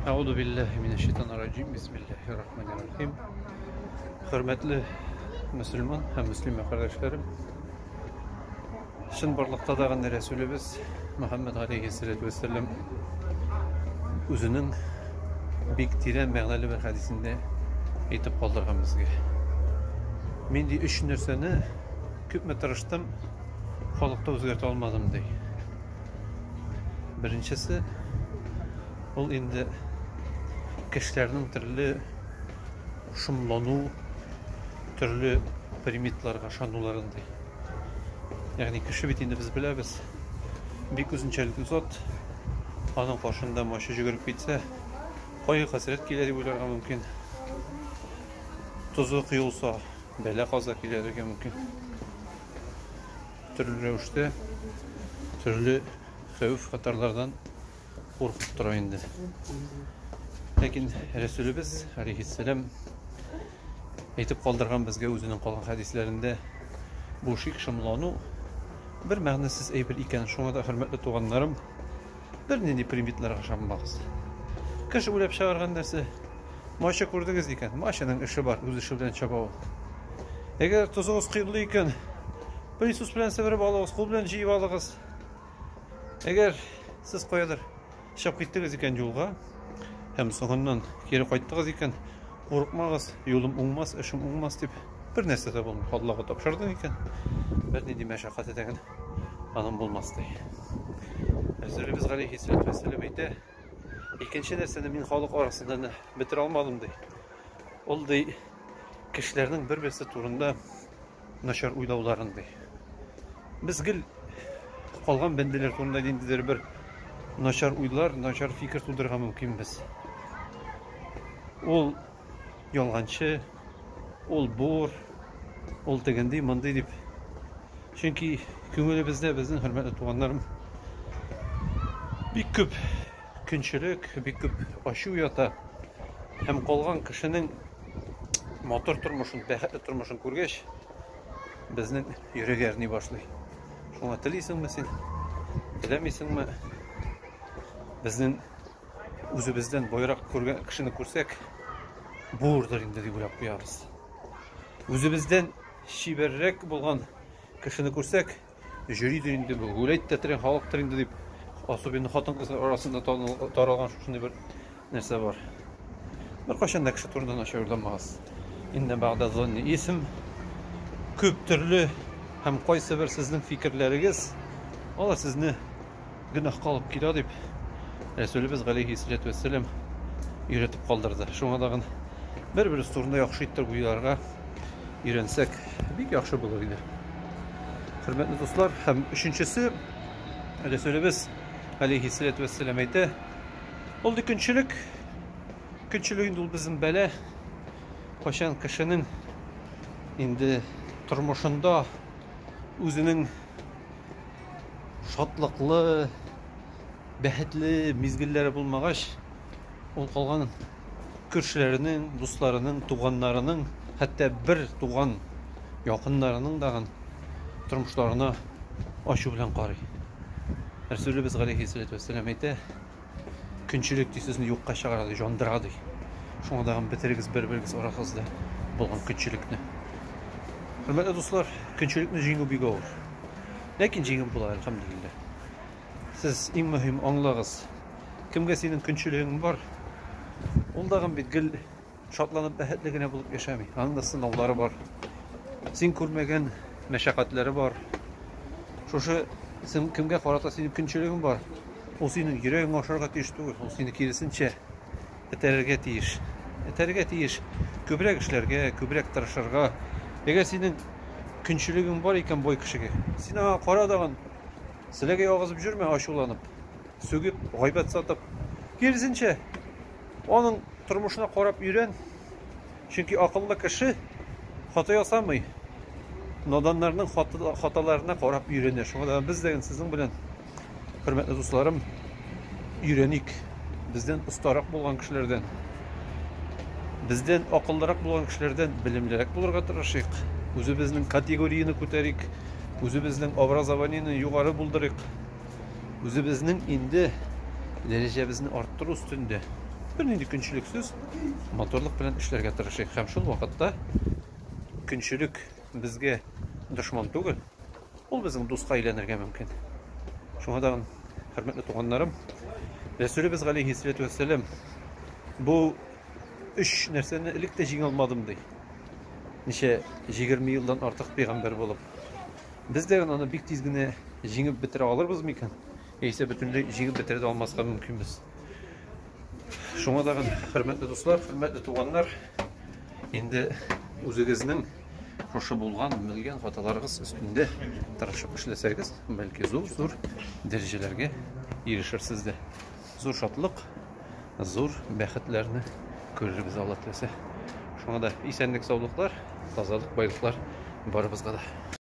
Euzu billahi mineşşeytanirracim. Bismillahirrahmanirrahim. Hürmetli Müslüman hem Müslüman kardeşlerim. Şın barlıqta dağın Resulübüz Muhammed Aleyhisselatü Vesselam özünün bek tiren məğnalı bir hadisinde aytып kaldırgan bizge. Men de 3 narsani köpme tırıştım, halkta özgerte olmadım dey. Birincisi, ol indi kişilerinin türlü şumlanu, türlü primitlarga şanularınday. Yani kişi bitinde biz bilemiz. Bir gözünçelik uzat, anın karşında maşı jügürüp bitse, koyu hasret gelir bularga mümkün. Tuzu kıyılsa, bela kaza gelirge mümkün. Türlü rövüşte, türlü xevf hatarlardan korkup dura indi. Lakin Resulübüz Aleyhisselam aytып kaldırgan bizge özünün kalan hadislerinde bu şik şımlanu bir məğnəsiz eyber iken, şuna da hürmetli tuğanlarım bir neni primitler yaşanmağız. Kişi ulep çağırgan derse maşa kurdunuz iken, maşanın işi var, öz işi bilen çaba ol. Eğer tuzunuz kıyılı iken bir sus bilen severip alığız, kul bilen jiyip alığız. Eğer siz koyadır şap gittiniz iken yolga, hem soğundan geri kayttınız iken korkmağız, yolum uğmaz, işim uğmaz deyip bir nesne de bulmuş. Allah'a tapşırdın iken bir nedi meşakkat eden anım bulmaz dey. Resulübüz Aleyhisselatü Vesselam eyte, ikinci nerseni min halk arasından bitir almadım dey. Ol dey, kişilerinin bir-birisi turunda naşar uylauların dey. Biz gil kalgan bendeler turunda dindiler bir naşar uylar, naşar fikir tuldurga mümkün biz. Ol yalğançı, ol bor, ol tegendi manday deyip. Çünkü köngülübüzde bizden hürmetli tuğanlarım bir küp künçülük, bir küp aşı uyata hem kalgan kişinin motor turmuşun, bəxetli turmuşun kurgeç bizden yürek erni başlay. Şuna tiliysin mi sen? Tilemiysin mi? Bizden özümüzden boyrak kişini kursek buğurdur indi deyip uylap koyarız. Özümüzden şiberrek bulgan kişini kursek jüridir indi bu. Ulayt tetiren halktır indi deyip asubinin hatın kızı arasında taralgan şuşunda bir nerse var. Bir kaşanda kişi turundan aşağı yordamaz. İnne ba'da zanni isim köp türlü hem qaysı bir sizin fikirleriniz ola sizni günah kalıp kira deyip Resulübüz Aleyhisselatü Vesselam öğretip kaldırdı. Şuna dağın bir turunda yaxşı ittir bu yıllarga öğrensek bir yaxşı bulur idi. Hürmetli dostlar, hem üçüncüsü Resulübüz Aleyhisselatü Vesselam eyte, oldu künçülük. Künçülüğün dolu bizim bele koşan kişinin indi turmuşunda özünün şatlıklı, bəxetli mizgilleri bulmağaç, ol kalgan kürşülerinin, dostlarının, tuğanlarının, hatta bir tuğan yakınlarının dağın turmuşlarına aşı bilen qarı. Resulübüz Aleyhisselatü Vesselam eyte, künçülük düzüsünü yokka çağırdı, jandırады. Şuna dağın bitiririz bir-biriniz arasında bulgan künçülükni. Hürmetli dostlar, künçülükni jingib bir olur. Lakin jingib bular, elhamdülillah. Siz en mühim anlağız. Kimge senin künçülüğün var? Ol dağın bir gil şatlanıp bəxetligine bulup yaşamay. Anında sınavları var. Sen көрмеген meşakkatleri var. Şoşu sen kimge karata senin künçülüğün var. O senin yüreğin aşarga tiyiş değil. O seni kirisinçe eterge tiyiş. Eterge tiyiş. Köbrek işlerge, köbrek tırışırga. Eğer senin künçülüğün var iken boy kişige. Sen kara dağın silege ağızıp jürme aşulanıp. Sögüp, gaybet satıp. Kirisinçe onun turmuşuna karap yürен. Çünkü akıllı kişi hata yasamay. Nadanlarının hatalarına karap yürенir. Şuna da biz de sizin bilen hürmetli dostlarım yürənik. Bizden ustarak bulgan kişilerden, bizden akıllırak bulgan kişilerden bilimlirak bulurga tırışık. Özümüzün kategoriyini көтәрик, özümüzün образованиені yukarı bulduruk. Özümüzün indi derecemizni arttırı üstünde. bir neydi günçülüksüz motorluk bilen işlerge tırışıyık. Hem şul vaqtda günçülük bizge düşman tugul. Ol bizim dostqa aylanırga mümkün. Şuna da hürmetli tuğanlarım, Resulübüz aleyhissalatu vesselam bu üç nerseni ilikte jiň almadım dey. Nice 20 yıldan artık peygamber bolup. Biz de onu bik tizgine jiňip bitire alırбыз mıkan? Ýa-ise bütünlüğ jiňip bitire de almaska mümkinmiz. Şuna da hürmetli dostlar, hürmetli tuğanlar, endi özüňizniň hoşa bolgan, bilgen hatalarıгыз üstünde tırışıp işlesegiz, belki zor derejelerge erişirsiniz de. Zor şatlyk, zor bäxtlerini görürüz Allah tilese. Şuna da isenlik, sağlıklar, tazalyk, baýlyklar barybызга da.